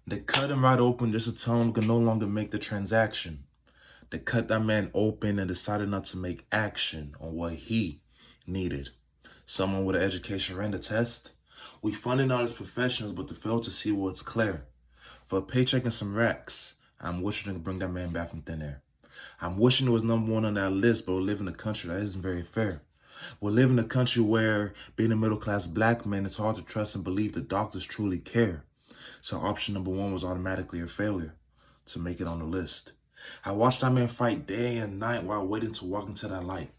They cut him right open just to tell him he could no longer make the transaction. They cut that man open and decided not to make action on what he needed. Someone with an education ran the test. We funded all these professionals, but they failed to see what's clear. For a paycheck and some racks, I'm wishing to bring that man back from thin air. I'm wishing it was number one on that list, but we live in a country that isn't very fair. We live in a country where, being a middle-class black man, it's hard to trust and believe the doctors truly care. So option number one was automatically a failure to make it on the list. I watched that man fight day and night while waiting to walk into that light.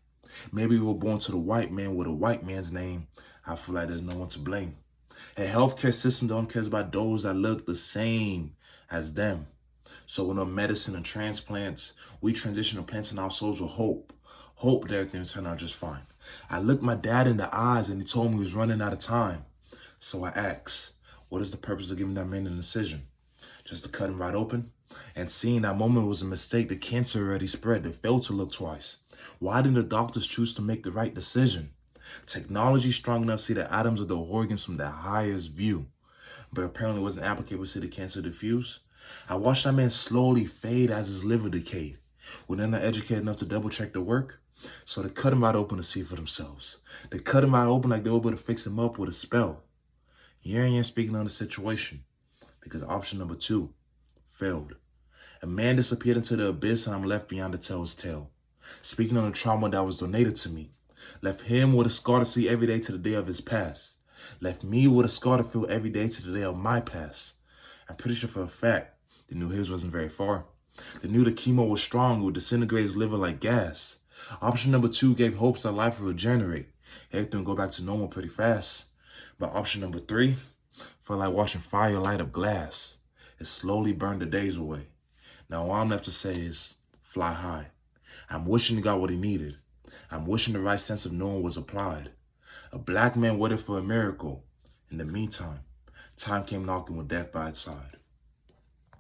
Maybe we were born to the white man with a white man's name. I feel like there's no one to blame. A healthcare system don't care about those that look the same as them. So with no medicine and transplants, we transition to planting our souls with hope. Hope that everything will turn out just fine. I looked my dad in the eyes and he told me he was running out of time. So I asked, what is the purpose of giving that man an incision? Just to cut him right open? And seeing that moment was a mistake. The cancer already spread. They failed to look twice. Why didn't the doctors choose to make the right decision? Technology strong enough to see the atoms of the organs from the highest view. But apparently it wasn't applicable to see the cancer diffuse. I watched that man slowly fade as his liver decayed. Were they not educated enough to double check the work? So they cut him right open to see for themselves. They cut him right open like they were able to fix him up with a spell. Here I am speaking on the situation because option number two failed. A man disappeared into the abyss and I'm left beyond to tell his tale. Speaking on the trauma that was donated to me. Left him with a scar to see every day to the day of his past. Left me with a scar to feel every day to the day of my past. I'm pretty sure for a fact they knew his wasn't very far. They knew the chemo was strong, it would disintegrate his liver like gas. Option number two gave hopes that life would regenerate. Everything would go back to normal pretty fast. But option number three felt like watching fire light up glass. It slowly burned the days away. Now all I'm left to say is fly high. I'm wishing he got what he needed. I'm wishing the right sense of knowing was applied. A black man waited for a miracle. In the meantime, time came knocking with death by its side.